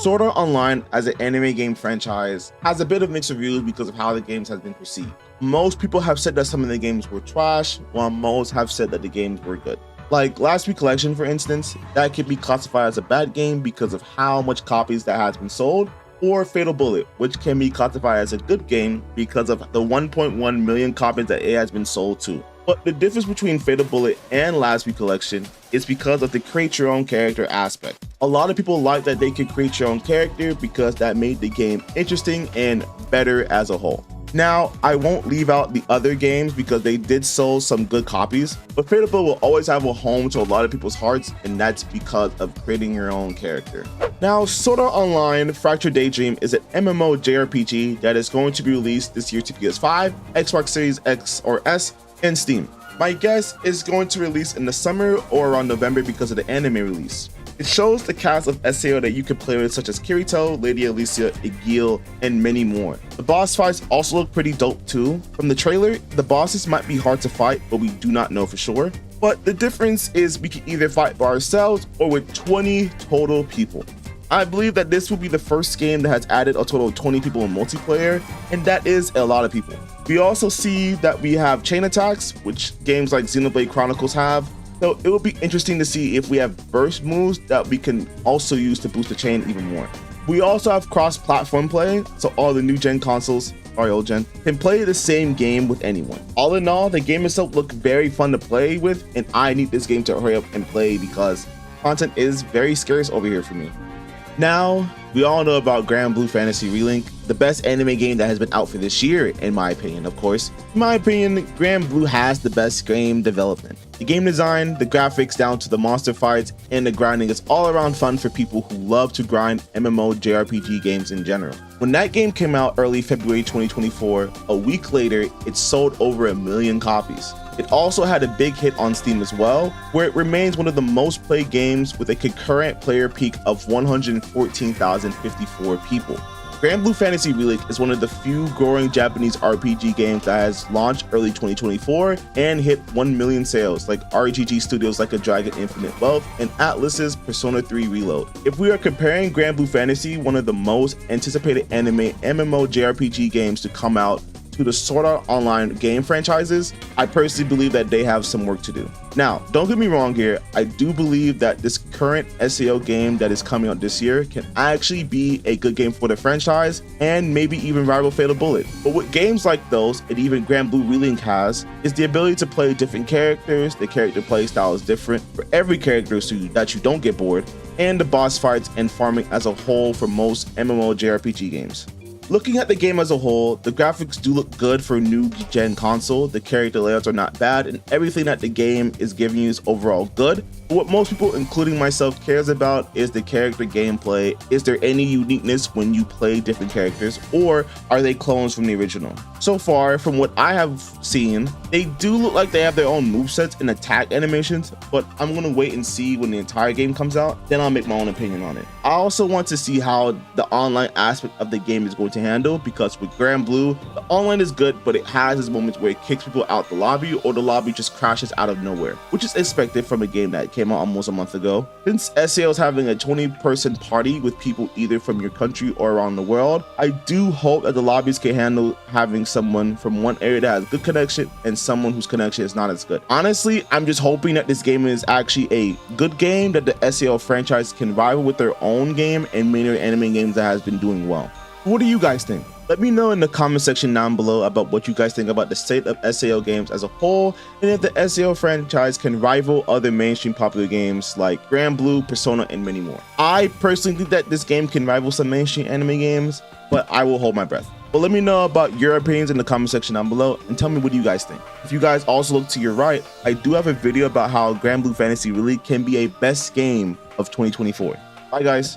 Sword Art Online as an anime game franchise has a bit of mixed reviews because of how the games has been perceived. Most people have said that some of the games were trash, while most have said that the games were good. Like Last Week Collection, for instance, that could be classified as a bad game because of how much copies that has been sold, or Fatal Bullet, which can be classified as a good game because of the 1.1 million copies that it has been sold to. But the difference between Fatal Bullet and Last Week Collection is because of the create your own character aspect. A lot of people like that they could create your own character because that made the game interesting and better as a whole. Now, I won't leave out the other games because they did sell some good copies, but Fatal Bullet will always have a home to a lot of people's hearts, and that's because of creating your own character. Now, Sword Art Online Fractured Daydream is an MMO JRPG that is going to be released this year to PS5, Xbox Series X or S, and Steam. My guess is going to release in the summer or around November because of the anime release. It shows the cast of SAO that you can play with, such as Kirito, Lady Alicia, Egil, and many more. The boss fights also look pretty dope too. From the trailer, the bosses might be hard to fight, but we do not know for sure. But the difference is we can either fight by ourselves or with 20 total people. I believe that this will be the first game that has added a total of 20 people in multiplayer, and that is a lot of people. We also see that we have chain attacks, which games like Xenoblade Chronicles have, so it will be interesting to see if we have burst moves that we can also use to boost the chain even more. We also have cross-platform play, so all the new gen consoles, or old gen, can play the same game with anyone. All in all, the game itself looks very fun to play with, and I need this game to hurry up and play because content is very scarce over here for me. Now, we all know about Granblue Fantasy Relink, the best anime game that has been out for this year, in my opinion, of course. In my opinion, Granblue has the best game development. The game design, the graphics down to the monster fights, and the grinding is all around fun for people who love to grind MMO JRPG games in general. When that game came out early February 2024, a week later, it sold over 1 million copies. It also had a big hit on Steam as well, where it remains one of the most played games with a concurrent player peak of 114,054 people. Granblue Fantasy Relink is one of the few growing Japanese RPG games that has launched early 2024 and hit 1 million sales, like RGG studios like a Dragon Infinite Wealth and Atlus's Persona 3 Reload. If we are comparing Granblue Fantasy, one of the most anticipated anime MMO JRPG games to come out, to the Sword Art Online game franchises, I personally believe that they have some work to do. Now, don't get me wrong here, I do believe that this current SAO game that is coming out this year can actually be a good game for the franchise and maybe even rival Fatal Bullet. But with games like those, and even Granblue Relink has, is the ability to play different characters, the character play style is different for every character so that you don't get bored, and the boss fights and farming as a whole for most MMO JRPG games. Looking at the game as a whole, the graphics do look good for a new gen console, the character layouts are not bad, and everything that the game is giving you is overall good. But what most people, including myself, cares about is the character gameplay. Is there any uniqueness when you play different characters, or are they clones from the original? So far, from what I have seen, they do look like they have their own movesets and attack animations, but I'm gonna wait and see when the entire game comes out, then I'll make my own opinion on it. I also want to see how the online aspect of the game is going to handle, because with Granblue, the online is good, but it has its moments where it kicks people out the lobby or the lobby just crashes out of nowhere, which is expected from a game that came out almost a month ago. Since SAO is having a 20-person party with people either from your country or around the world, I do hope that the lobbies can handle having someone from one area that has good connection and someone whose connection is not as good. Honestly, I'm just hoping that this game is actually a good game that the SAO franchise can rival with their own game and many other anime games that has been doing well. What do you guys think? Let me know in the comment section down below about what you guys think about the state of SAO games as a whole, and if the SAO franchise can rival other mainstream popular games like Granblue, Persona, and many more. I personally think that this game can rival some mainstream anime games, but I will hold my breath. But let me know about your opinions in the comment section down below and tell me what you guys think. If you guys also look to your right, I do have a video about how Granblue Fantasy Relink can be a best game of 2024. Bye guys.